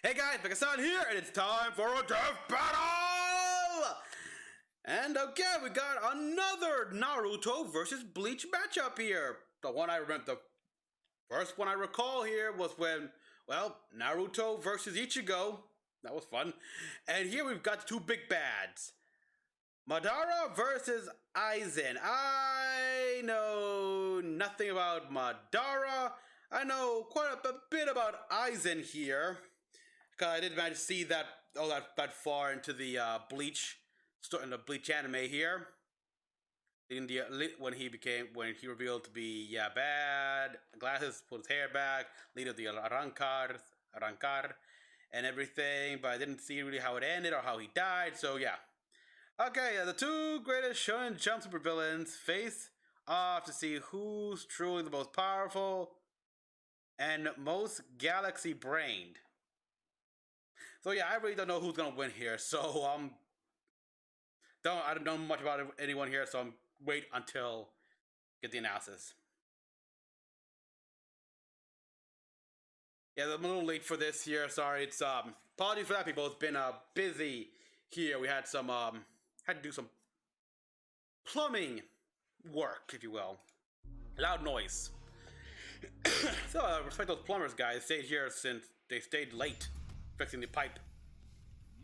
Hey guys, Mecha-san here, and it's time for a death battle! And again, we got another Naruto versus Bleach matchup here. The one I remember, the first one I recall here was when, well, Naruto versus Ichigo. That was fun. And here we've got two big bads. Madara versus Aizen. I know nothing about Madara. I know quite a bit about Aizen here. Cause I didn't manage to see that that far into the Bleach anime here. In the when he revealed to be bad glasses, put his hair back, leader of the arrancar, and everything. But I didn't see really how it ended or how he died. So yeah, okay. The two greatest Shonen Jump supervillains face off to see who's truly the most powerful and most galaxy brained. So yeah, I really don't know who's gonna win here. So I don't know much about anyone here. So I'm wait until get the analysis. Yeah, I'm a little late for this here. Sorry, it's apologies for that, people. It's been busy here. We had some had to do some plumbing work, if you will. Loud noise. So respect those plumbers, guys. Stayed here since they stayed late fixing the pipe.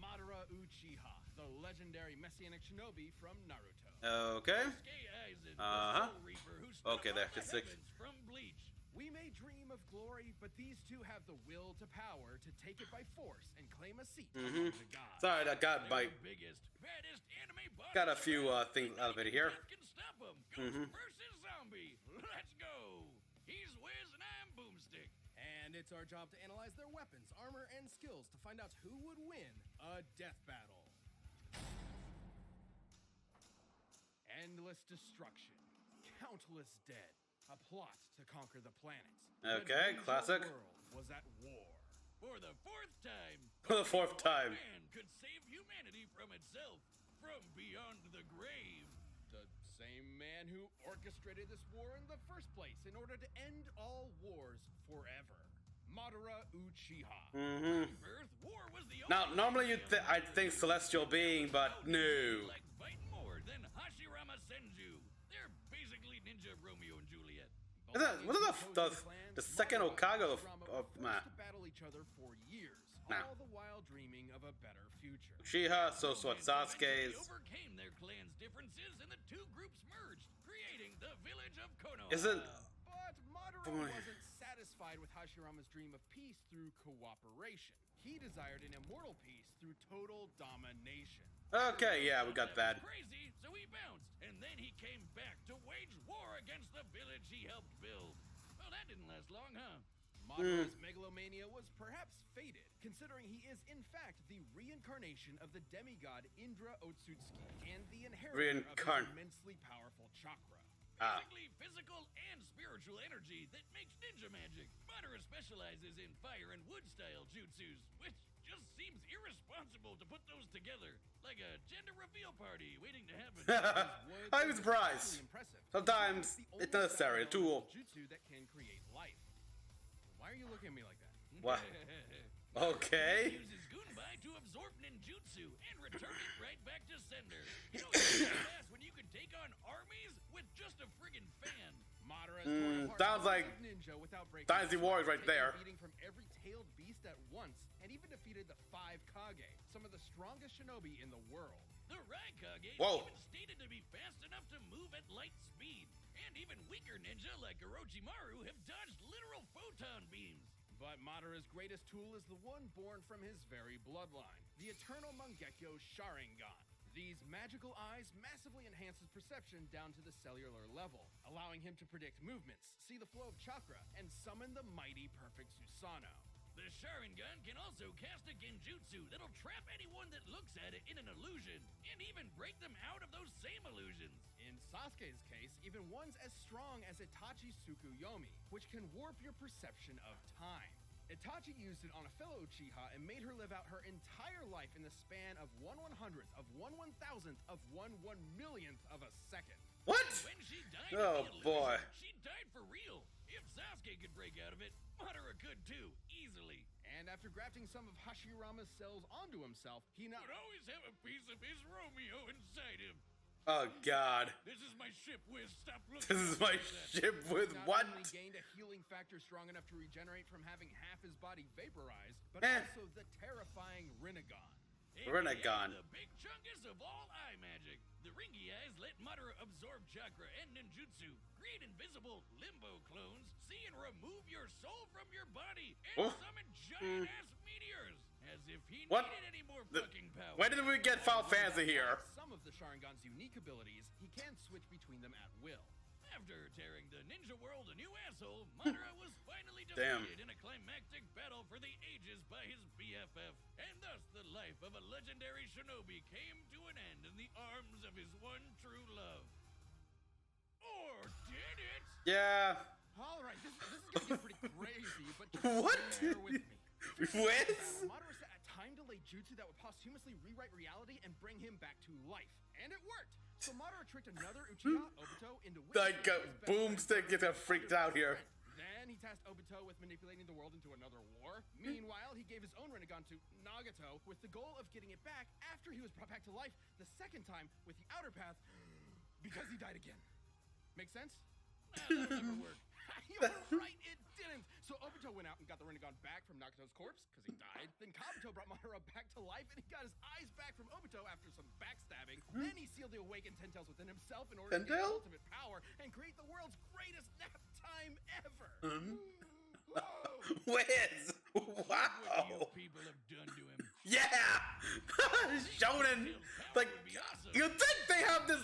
Madara Uchiha, the legendary messianic shinobi from Naruto. Okay. Aizen, Uh-huh. the Soul Reaper who stood Okay, there, above the just six. heavens from Bleach. We may dream of glory, but these two have the will to power to take it by force and claim a seat among the gods. Sorry, that got They're bite. the biggest, baddest anime boss Got a few things elevated here. Can stop 'em. Ghost versus zombie. Let's go. He's Wiz and I'm Boomstick. And it's our job to analyze their weapons, armor, and skills to find out who would win a death battle. Endless destruction, countless dead, a plot to conquer the planets. Okay, The classic. world was at war. For the fourth time. For the fourth time. Man could save humanity from itself, from beyond the grave. The same man who orchestrated this war in the first place in order to end all wars forever. Madara Uchiha. Birth, war was the Now, only normally thing I'd think celestial being, but no. like fighting more than Hashirama Senju. They're basically ninja Romeo and Juliet. Wasn't the second Okage of to battle each other for years, Nah. all the while dreaming of a better future. Uchiha, so what Sasuke's. They overcame their clan's differences and the two groups merged, creating the village of Konoha. Isn't But Madara Boy. wasn't satisfied with Hashirama's dream of peace through cooperation. He desired an immortal peace through total domination. okay? Yeah, we got that. Crazy, so he bounced, and then he came back to wage war against the village he helped build. Well, that didn't last long, huh? Madara's megalomania was perhaps faded, considering he is in fact the reincarnation of the demigod Indra Otsutsuki and the inheritor of his immensely powerful chakra. Basically, physical and spiritual energy that makes ninja magic. Madara specializes in fire and wood style jutsus, which just seems irresponsible to put those together, like a gender reveal party waiting to happen. I'm surprised. Impressive. Sometimes it's necessary. A tool. Jutsu that can create life. Why are you looking at me like that? What? Okay. He uses Gunbai to absorb ninjutsu and return it right back to sender. You know, it's fast when you can take on armies with just a friggin' fan. Madara sounds like ninja without breaking Dynasty Warriors right taking there. beating from every tailed beast at once, and even defeated the 5 Kage, some of the strongest shinobi in the world. The Raikage Whoa. even stated to be fast enough to move at light speed, and even weaker ninja like Orochimaru have dodged literal photon beams. But Madara's greatest tool is the one born from his very bloodline, the eternal Mangekyo Sharingan. These magical eyes massively enhance his perception down to the cellular level, allowing him to predict movements, see the flow of chakra, and summon the mighty perfect Susanoo. The Sharingan can also cast a genjutsu that'll trap anyone that looks at it in an illusion, and even break them out of those same illusions. In Sasuke's case, even ones as strong as Itachi Tsukuyomi, which can warp your perception of time. Itachi used it on a fellow Uchiha and made her live out her entire life in the span of 1/100th of 1/1000th of 1/1,000,000th of a second. What? When she died Oh, in the illusion, boy. she died for real. If Sasuke could break out of it, Madara could too, easily. And And after grafting some of Hashirama's cells onto himself, he would always have a piece of his Romeo inside him. Oh God. This is my ship with stop looking. This is my ship with what? Not only gained a healing factor strong enough to regenerate from having half his body vaporized, but also the terrifying Rinnegan. Rinnegan. The big chungus of all eye magic. The ringy eyes let Madara absorb chakra and ninjutsu, create invisible limbo clones, see and remove your soul from your body, and summon giant-ass meteors. As if he needed any more fucking power. When did we get Final Fantasy here? Some of the Sharingan's unique abilities, he can switch between them at will. After tearing the ninja world a new asshole, Madara was finally defeated in a climactic battle for the ages by his BFF, and thus the life of a legendary shinobi came to an end in the arms of his one true love. Or did it? Yeah. All right, this is gonna get pretty crazy, but just What? bear with me. What? Madara set a time-delayed jutsu that would posthumously rewrite reality and bring him back to life. And it worked! So Madara tricked another Uchiha, Obito, into Like, Boomstick gets freaked out here. Then he tasked Obito with manipulating the world into another war. Meanwhile, he gave his own Rinnegan to Nagato with the goal of getting it back after he was brought back to life the second time with the outer path because he died again. Make sense? That'll never work. You were right, it didn't! So Obito went out and got the Rinnegan back from Nagato's corpse, because he died. Then Kabuto brought Madara back to life, and he got his eyes back from Obito after some backstabbing. Then he sealed the awakened Ten Tails within himself in order to get ultimate power and create the world's greatest nap time ever! Wiz! Wow! What you people have done to him. Yeah! Shonen! Like, you think they have this...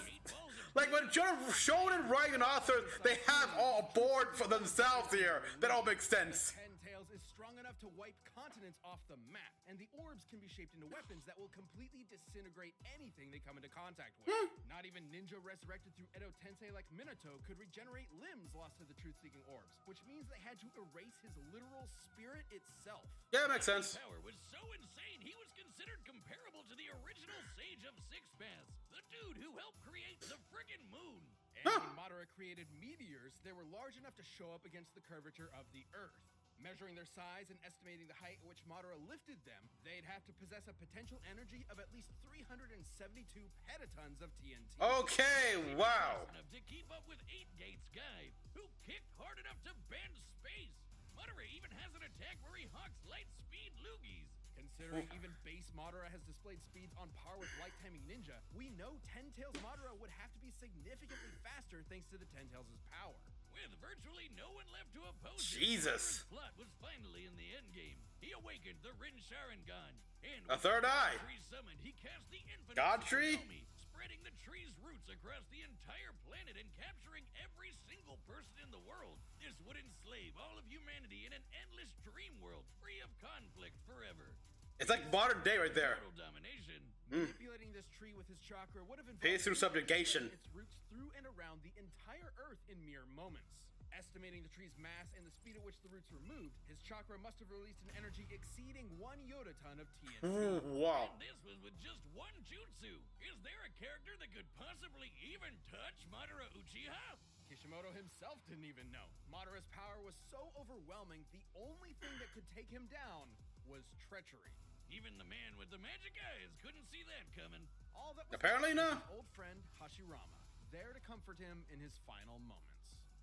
Like, when Shonen writing authors, they have all board for themselves here. That all makes sense. Ten Tails is strong enough to wipe continents off the map, and the orbs can be shaped into weapons that will completely disintegrate anything they come into contact with. Not even ninja resurrected through Edo Tensei like Minato could regenerate limbs lost to the truth-seeking orbs, which means they had to erase his literal spirit itself. Yeah, makes sense. His power was so insane, he was considered comparable to the original Sage of Six Paths, the dude who helped create the friggin' moon. And when Madara created meteors, they were large enough to show up against the curvature of the Earth. Measuring their size and estimating the height at which Madara lifted them, they'd have to possess a potential energy of at least 372 petatons of TNT. Okay, wow. Enough to keep up with Eight Gates guy, who kicked hard enough to bend space. Madara even has an attack where he hawks light speed loogies. Considering even base Madara has displayed speeds on par with Light Timing Ninja, we know Ten Tails Madara would have to be significantly faster thanks to the Ten Tails' power. With virtually no one left to oppose Jesus. him, plot was finally in the endgame. He awakened the Rin Sharingan, and A third eye. Tree summoned, he cast the infinite God tree? Tsunami, spreading the tree's roots across the entire planet and capturing every single person in the world. This would enslave all of humanity in an endless dream world, free of conflict forever. It's like modern day right there. Total domination. Manipulating this tree with his chakra would have involved Pays through subjugation. its roots through and around the entire Earth in mere moments. Estimating the tree's mass and the speed at which the roots were moved, his chakra must have released an energy exceeding 1 yotaton of TNT. Wow. And this was with just one jutsu. Is there a character that could possibly even touch Madara Uchiha? Kishimoto himself didn't even know. Madara's power was so overwhelming, the only thing that could take him down was treachery. Even the man with the magic eyes couldn't see that coming. All that was Apparently left no. was his old friend Hashirama, there to comfort him in his final moments.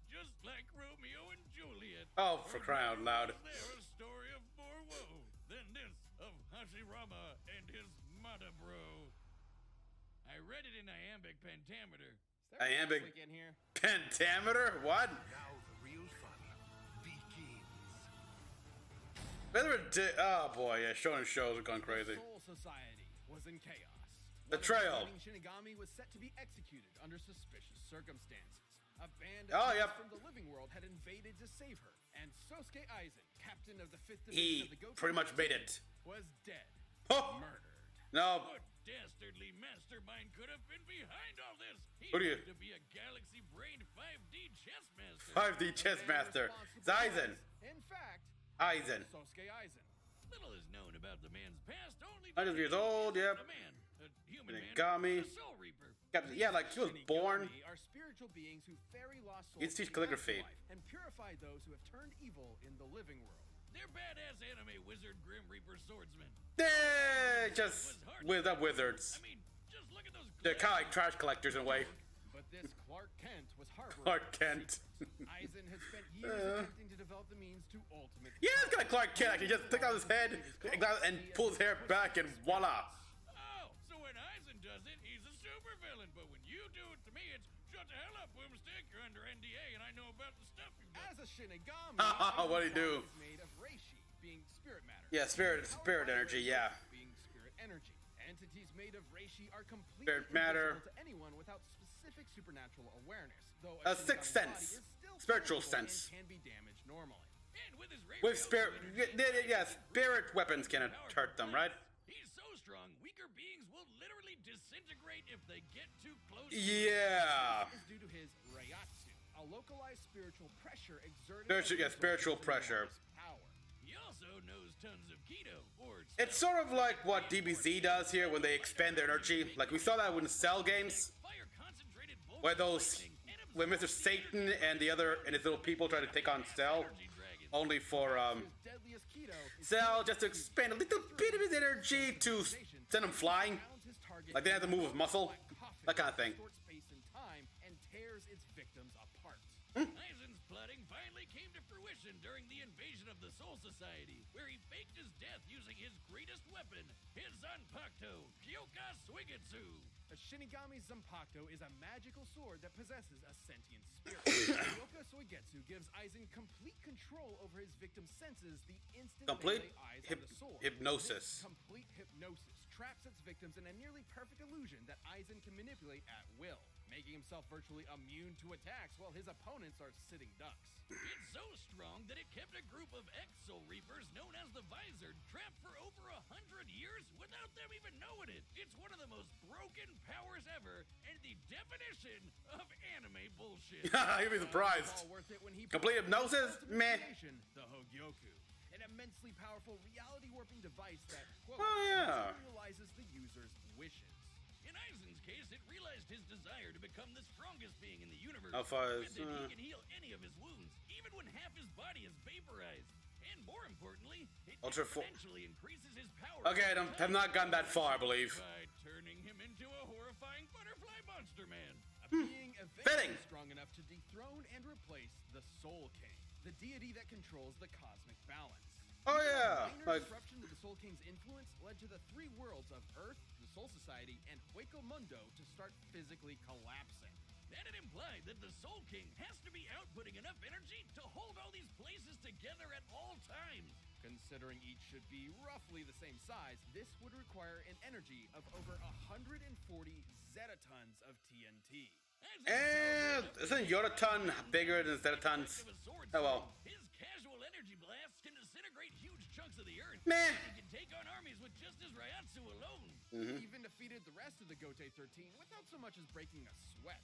Just like Romeo and Juliet. Oh, for crying out loud. Is there a story of more woe than this of Hashirama and his Madabro? I read it in iambic pentameter. Is there Iambic a in here? pentameter? What? Now the real fun begins. Oh boy, yeah, Shonen shows are going crazy. Soul Society was in chaos. Betrayal. One of the Shinigami was set to be executed under suspicious circumstances. A band Oh, of yep. from the living world had invaded to save her, and Sosuke Aizen, captain of the 5th division He of the Goten pretty much made Regiment, it. was dead. Oh. Murdered. No. What dastardly mastermind could have been behind all this? He Who do you- had to be a galaxy-brained 5D chess master. 5D chess The man master. responsible It's Aizen. was, in fact, Aizen. Sosuke Aizen. Little is known about the man's past, only 100 years old, yep. A man, a human man, Shinigami. a soul reaper. Yeah, like he was born. Shinigami are spiritual beings who ferry lost souls He's teach from life to calligraphy. life and purify those who have turned evil in the living world. They're badass anime wizard Grim Reaper swordsmen. They're just wizards. I mean, just look at those. They're kind of like trash collectors in a way. But this Clark Kent was harboring Clark Kent. Aizen had spent years attempting to develop the means to ultimate. Yeah, it's kind of Clark Kent. Actually, just take out his head and pull his hair back, and voila. Oh, so when Aizen does it, he's a supervillain. But when you do it to me, it's shut the hell up, Boomstick. You're under NDA, and I know about the stuff you've done. As a Shinigami, What'd he do? is made of reishi, being spirit matter. Yeah, spirit energy. Yeah. Being spirit energy. Entities made of reishi are completely Spirit matter. invisible to anyone without specific supernatural awareness. Though A Shinigami's sixth body sense. is still Spiritual powerful sense. and can be damaged normally. And with his With radio spirit, energy, yeah, spirit weapons can hurt them, right? He's so strong, weaker beings will literally disintegrate if they get too close. Yeah. This is due to his Reiatsu, a localized spiritual pressure exerted. Spiritual pressure. Power. He also knows tons of keto, or It's sort of like what DBZ does here when they expend their energy. Like we saw that in Cell games, fire concentrated bolts where of those, lightning and when Mr. Satan and his little people try to take on Cell, energy dragons. only for His deadliest keto is Cell just to expend a little bit of his energy to send him flying. rounds his target Like they have to move with muscle, that kind of thing. distorts space and time and tears its victims apart. Aizen's plotting finally came to fruition during the invasion of the Soul Society, where he faked his death using his greatest weapon, his Zanpakuto, Kyoka Suigetsu. A Shinigami Zanpakuto is a magical sword that possesses a sentient spirit. Kyoka Suigetsu gives Aizen complete control over his victim's senses the instant Complete they lay eyes on the sword. hypnosis. This complete hypnosis traps its victims in a nearly perfect illusion that Aizen can manipulate at will, making himself virtually immune to attacks while his opponents are sitting ducks. It's so strong that it kept a group of ex-Soul Reapers known as the Visored trapped for over 100 years without them even knowing it. It's one of the most broken powers ever and the definition of anime bullshit. You'd be surprised. All worth it when he Complete hypnosis? ultimate Meh. creation, the Hogyoku, an immensely powerful reality warping device that, quote, Oh, yeah. materializes the user's wishes. In Aizen's case, it realized his desire to become the strongest being in the universe. How far is, With it, he can heal any of his wounds, even when half his body is vaporized. And more importantly, it Ultra exponentially increases his power. Okay, I've not gotten that far, I believe. By turning him into a horrifying butterfly monster man. A being Fitting. eventually strong enough to dethrone and replace the Soul King, the deity that controls the cosmic balance. Oh yeah, Minor like disruption to the Soul King's influence led to the three worlds of Earth, the Soul Society, and Hueco Mundo to start physically collapsing. Then it implied that the Soul King has to be outputting enough energy to hold all these places together at all times. Considering each should be roughly the same size, this would require an energy of over 140 zetatons of TNT. and isn't Yodaton bigger than Zetatons? Oh well. His casual energy blasts can disintegrate huge chunks of the earth. Meh. He can take on armies with just his Reiatsu alone. He even defeated the rest of the Gote 13 without so much as breaking a sweat.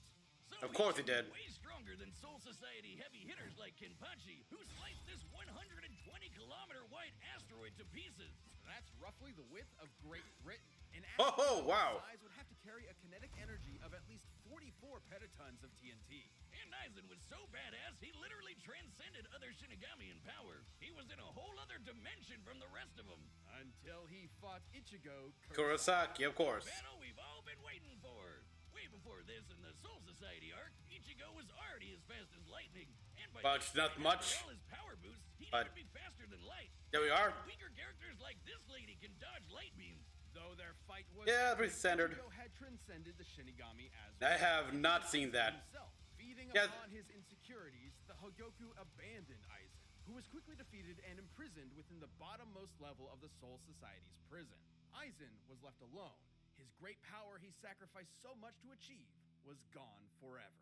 So Of course he did. Way stronger than Soul Society heavy hitters like Kenpachi, who sliced this 120-kilometer wide asteroid to pieces. That's roughly the width of Great Britain. An Oh, asteroid wow. this size would have to carry a kinetic energy of at least 44 petatons of TNT. And Aizen was so badass, he literally transcended other Shinigami in power. He was in a whole other dimension from the rest of them. Until he fought Ichigo Kurosaki, of course. Battle we've all been waiting for. Way before this in the Soul Society arc, Ichigo was already as fast as lightning. And by But this not point, much. after all his power boosts, he'd But- even be faster than light. There we are. Weaker characters like this lady can dodge light beams. Though their fight was Yeah, pretty standard. Ichigo had transcended the Shinigami as I have not seen that. himself. Feeding Yeah. upon his insecurities, the Hogyoku abandoned Aizen, who was quickly defeated and imprisoned within the bottommost level of the Soul Society's prison. Aizen was left alone. His great power he sacrificed so much to achieve was gone forever.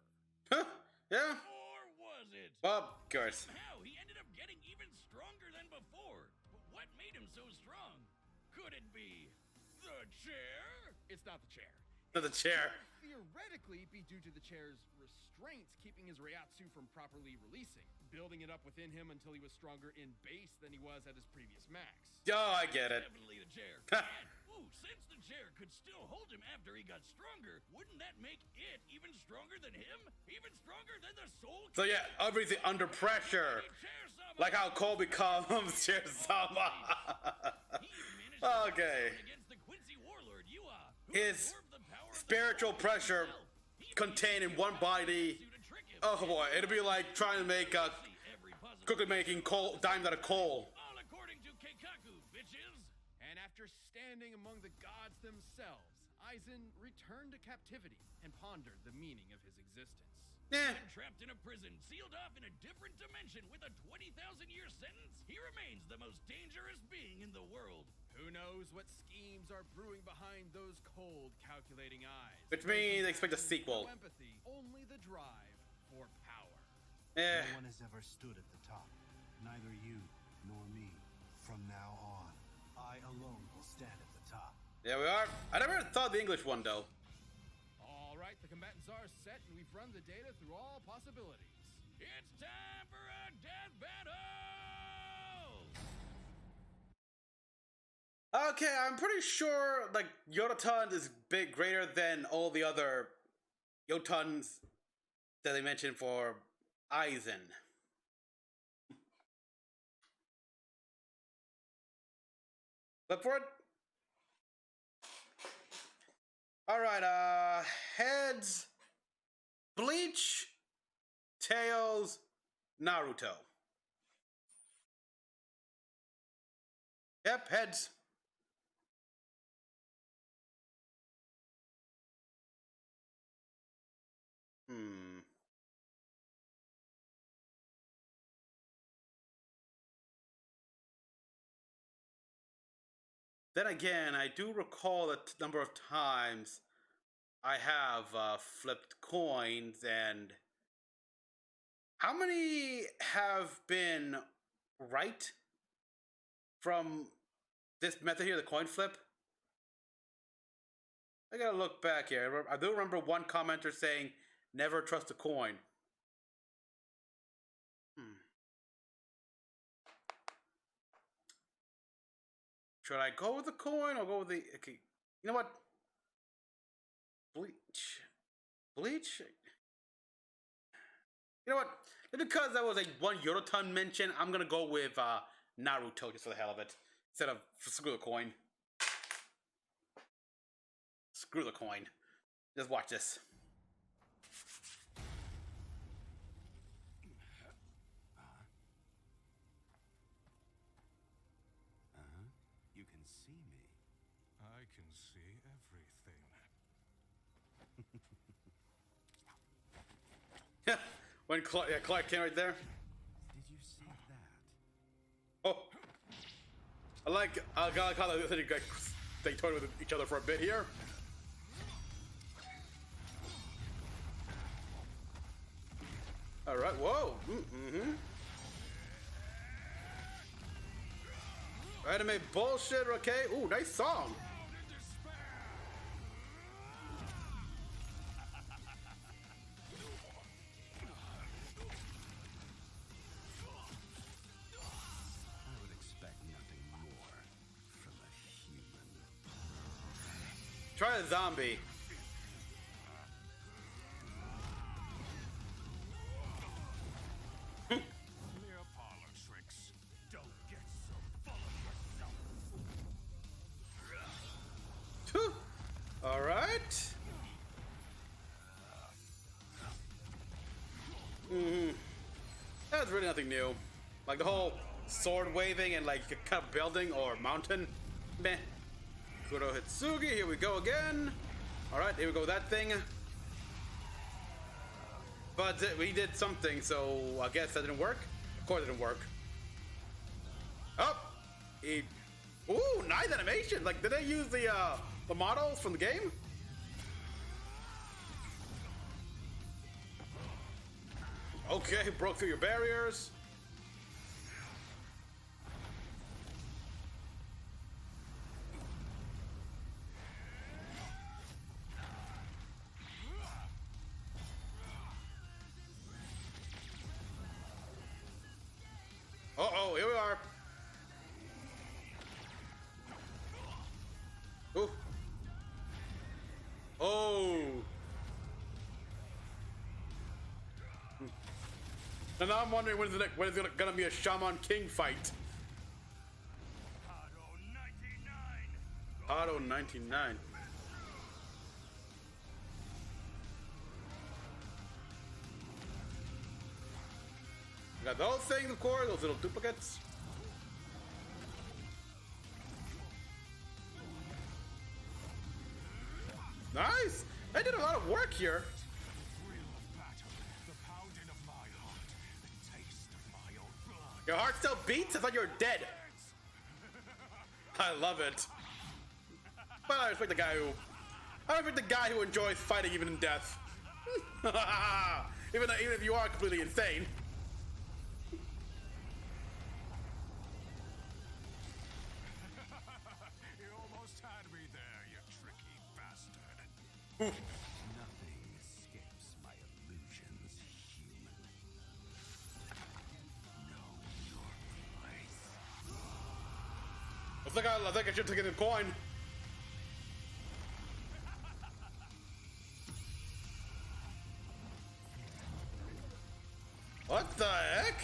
Huh? Yeah. Or was it? Well, of course. Somehow he ended up getting even stronger than before. But what made him so strong? Could it be the chair? It's not the chair. To the chair. Theoretically be due to the chair's restraints keeping his Reiatsu from properly releasing, building it up within him until he was stronger in base than he was at his previous max. Oh, I get it. Definitely the chair. And, since the chair could still hold him after he got stronger, wouldn't that make it even stronger than him? Even stronger than the Soul So King? yeah, everything under pressure. Chair summon! Like how Cole becomes Shirazama. Okay. His spiritual pressure contained in one body. Oh boy, it'll be like trying to make cookie making coal dimes out of coal. All according to Keikaku, bitches. And after standing among the gods themselves, Aizen returned to captivity and pondered the meaning of his existence. Yeah. Trapped in a prison, sealed off in a different dimension with a 20,000-year sentence, he remains the most dangerous being in the world. Who knows what schemes are brewing behind those cold, calculating eyes? Which means they expect a sequel. No empathy, only the drive for power. Yeah. No one has ever stood at the top. Neither you nor me. From now on, I alone will stand at the top. There we are. I never thought the English one though. All right, the combatants are set, and we've run the data through all possibilities. It's time for a death battle! Okay, I'm pretty sure like Yotatun is big greater than all the other Yotuns that they mentioned for Aizen. Look for it. Alright, heads, Bleach, tails, Naruto. Yep, heads. Then again, I do recall the number of times I have flipped coins, and how many have been right from this method here, the coin flip? I gotta look back here. I do remember one commenter saying, never trust a coin. Should I go with the coin or go with the... Okay, you know what? Bleach? You know what? Because that was a one Yotatun mention, I'm gonna go with Naruto just for the hell of it. Instead of screw the coin. Screw the coin. Just watch this. You can see me. I can see everything. When Clark came right there. Did you see that? Oh, I like how they toyed with each other for a bit here. All right, whoa. Anime bullshit, okay? Ooh, nice song. I would expect nothing more from a human. Try a zombie. Mere parlor tricks. Don't get so full of yourself. Whew. All right. That's really nothing new. Like the whole sword waving and like kind of building or mountain. Meh. Kuro Hitsugi, here we go again. All right, here we go, that thing. But we did something, so I guess that didn't work. Of course it didn't work. Oh, ooh, nice animation. Like, did they use the models from the game? Okay, broke through your barriers. Uh-oh, here we are. Ooh. Oh. And now I'm wondering when is it gonna be a Shaman King fight? Auto 99. We got those things, of course, those little duplicates. Nice! They did a lot of work here. Your heart still beats? I thought you were dead. I love it. But I respect the guy who enjoys fighting even in death. even if you are completely insane. You almost had me there, you tricky bastard. Nothing escapes my illusions, human. Know your place. I think I should take the coin. What the heck?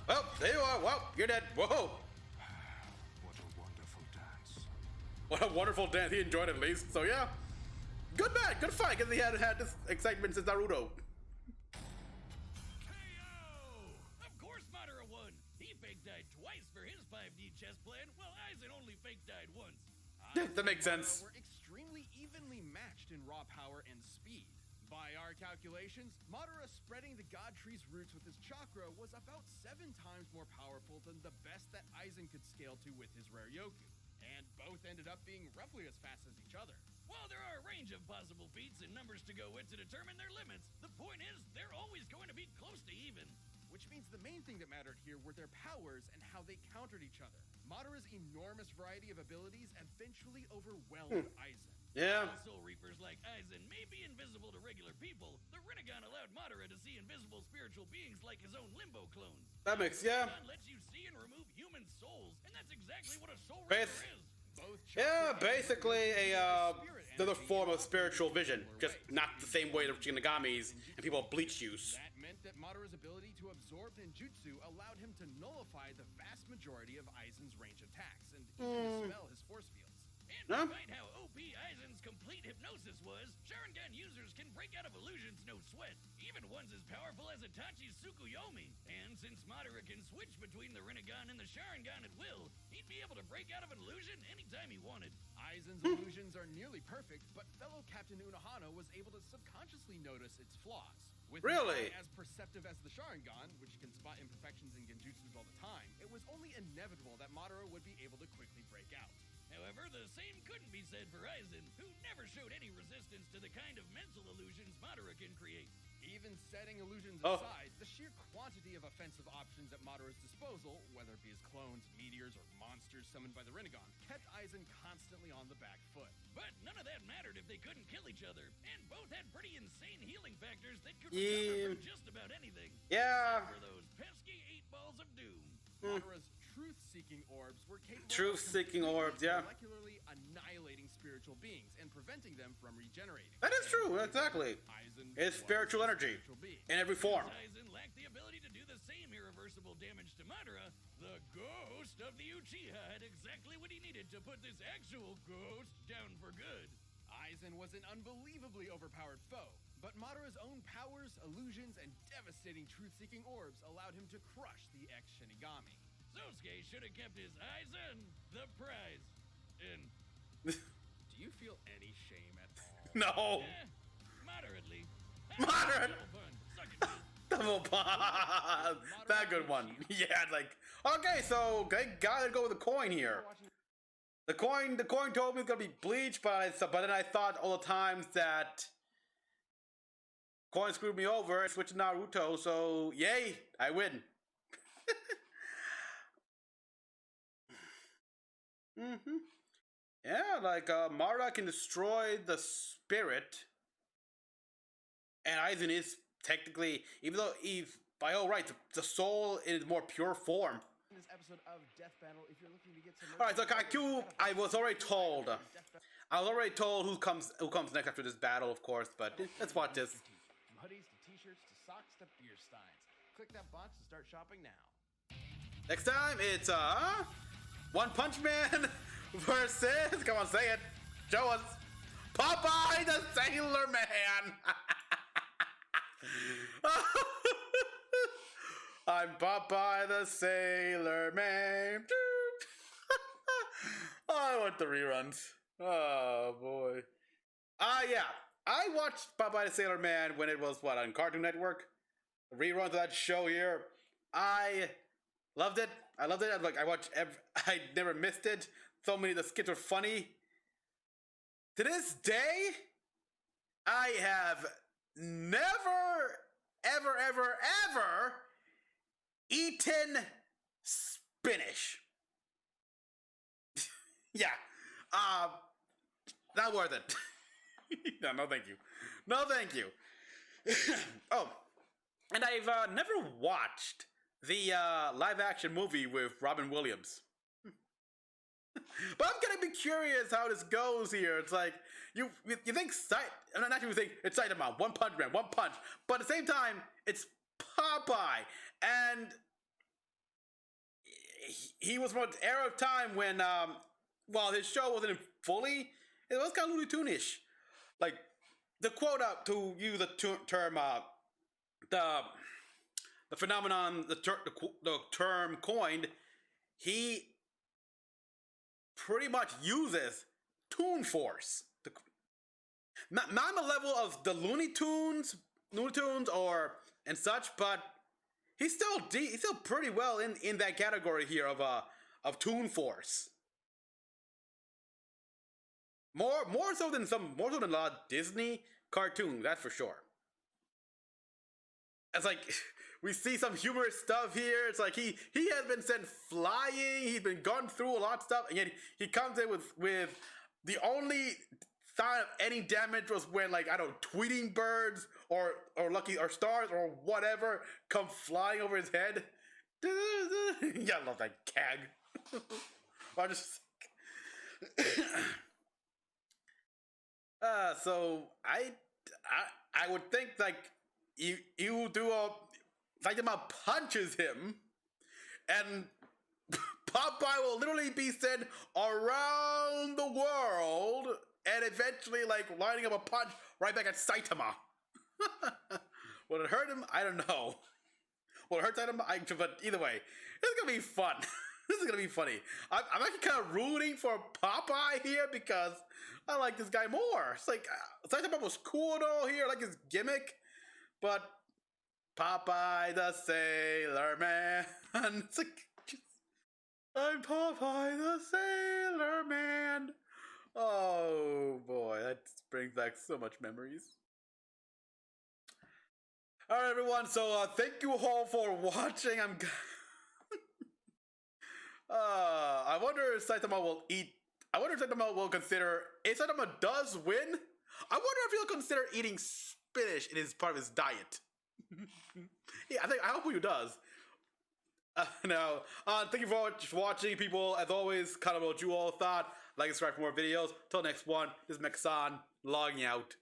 Well, there you are. Well, you're dead. Whoa. What a wonderful dance. What a wonderful dance. He enjoyed it at least. So yeah. Good man. Good fight. Because he hadn't had this excitement since Naruto. Of course Madara won. He fake died twice for his 5D chess plan, while Aizen only fake died once. That makes sense. Were extremely evenly matched in raw power and speed. By our calculations, Madara spreading the God Tree's roots with his chakra was about 7 times more powerful than the best that Aizen could scale to with his rare Yoku. And both ended up being roughly as fast as each other. While there are a range of possible feats and numbers to go with to determine their limits, the point is they're always going to be close to even. Which means the main thing that mattered here were their powers and how they countered each other. Madara's enormous variety of abilities eventually overwhelmed Aizen. Yeah. While Soul Reapers like Aizen may be invisible to regular people, the Rinnegan allowed Madara to see invisible spiritual beings like his own Limbo clones. That makes, yeah. Rinnegan lets you see and remove human souls, and that's exactly what a Soul Bas- Reaper is. Both Yeah, chakra basically spirit another energy form of in a spiritual vision. similar Just way. not the same way that Shinigami's and people of Bleach use. That meant that Madara's ability to absorb ninjutsu allowed him to nullify the vast majority of Aizen's range attacks and even dispel his force fields. And Huh? despite how OP Aizen's complete hypnosis was, Sharingan users can break out of illusions no sweat, even ones as powerful as Itachi's Tsukuyomi. And since Madara can switch between the Rinnegan and the Sharingan at will, he'd be able to break out of an illusion anytime he wanted. Aizen's illusions are nearly perfect, but fellow Captain Unohana was able to subconsciously notice its flaws. With his Really? eye as perceptive as the Sharingan, which can spot imperfections in genjutsus all the time, it was only inevitable that Madara would be able to quickly break out. However, the same couldn't be said for Aizen, who never showed any resistance to the kind of mental illusions Madara can create. Even setting illusions Oh. aside, the sheer quantity of offensive options at Madara's disposal, whether it be his clones, meteors, or monsters summoned by the Rinnegan, kept Aizen constantly on the back foot. But none of that mattered if they couldn't kill each other, and both had pretty insane healing factors that could Yeah. recover from just about anything. Yeah. For those pesky 8 balls of doom. Madara's truth-seeking orbs were capable Truth-seeking of orbs, yeah. molecularly annihilating spiritual beings and preventing them from regenerating. That is true, exactly. Aizen It's was spiritual a energy spiritual being. in every form. Aizen lacked the ability to do the same irreversible damage to Madara. The ghost of the Uchiha had exactly what he needed to put this actual ghost down for good. Aizen was an unbelievably overpowered foe, but Madara's own powers, illusions, and devastating truth-seeking orbs allowed him to crush the ex-Shinigami. Sosuke should have kept his eyes on the prize. And, Do you feel any shame at all? No. moderately. Moderate. Double pun. Suck it, man. Double pause. That good one. Yeah, like, okay, so gotta go with the coin here. The coin told me it's gonna be Bleach, but then I thought all the times that coin screwed me over, I switched to Naruto, so yay, I win. Yeah, like Madara can destroy the spirit, and Aizen is technically, even though he's by all rights, the soul in its more pure form. In this episode of Death Battle, if you're looking to get some... All right, so Kaiku, I was already told who comes next after this battle, of course. But let's watch this. From hoodies to t-shirts to socks click that box and start shopping now. Next time, it's One Punch Man versus, come on, say it, show us, Popeye the Sailor Man. I'm Popeye the Sailor Man. I want the reruns. Oh boy. Yeah. I watched Popeye the Sailor Man when it was on Cartoon Network. The reruns of that show here. I loved it. I watched I never missed it. So many of the skits were funny. To this day, I have never, ever eaten spinach. Yeah. Not worth it. No, thank you. No, thank you. Oh, and I've never watched the live-action movie with Robin Williams. But I'm gonna be curious how this goes here. It's like, you think not you think it's Saitama, One Punch Man, One Punch, but at the same time, it's Popeye, and he was from an era of time when, while his show wasn't fully, it was kind of Looney Tune-ish. Like, the quote out to use the term, the phenomenon, the term coined, he pretty much uses Toon Force. Not on the level of the Looney Tunes or and such, but he's still pretty well in that category here of Toon Force. More so than a lot of Disney cartoons, that's for sure. It's like we see some humorous stuff here. It's like he has been sent flying. He's been gone through a lot of stuff, and yet he comes in with the only sign of any damage was when, like, I don't know, tweeting birds or lucky or stars or whatever come flying over his head. Yeah, I love that gag. I just so I would think, like, you do Saitama punches him, and Popeye will literally be sent around the world, and eventually, like, lining up a punch right back at Saitama. Will it hurt him? I don't know. Will it hurt Saitama? But either way, it's gonna be fun. This is gonna be funny. I'm actually kind of rooting for Popeye here because I like this guy more. It's like, Saitama was cool though here, I like his gimmick, but Popeye the Sailor Man. It's like, I'm Popeye the Sailor Man. Oh boy, that brings back so much memories. All right, everyone. So thank you all for watching. I wonder if Saitama will eat. I wonder if Saitama will consider. If Saitama does win, I wonder if he'll consider eating spinach in his part of his diet. Yeah, I hope he does. Now, thank you for watching, people. As always, kind of what you all thought. Like and subscribe for more videos. Till next one, this is Mecha-san logging out.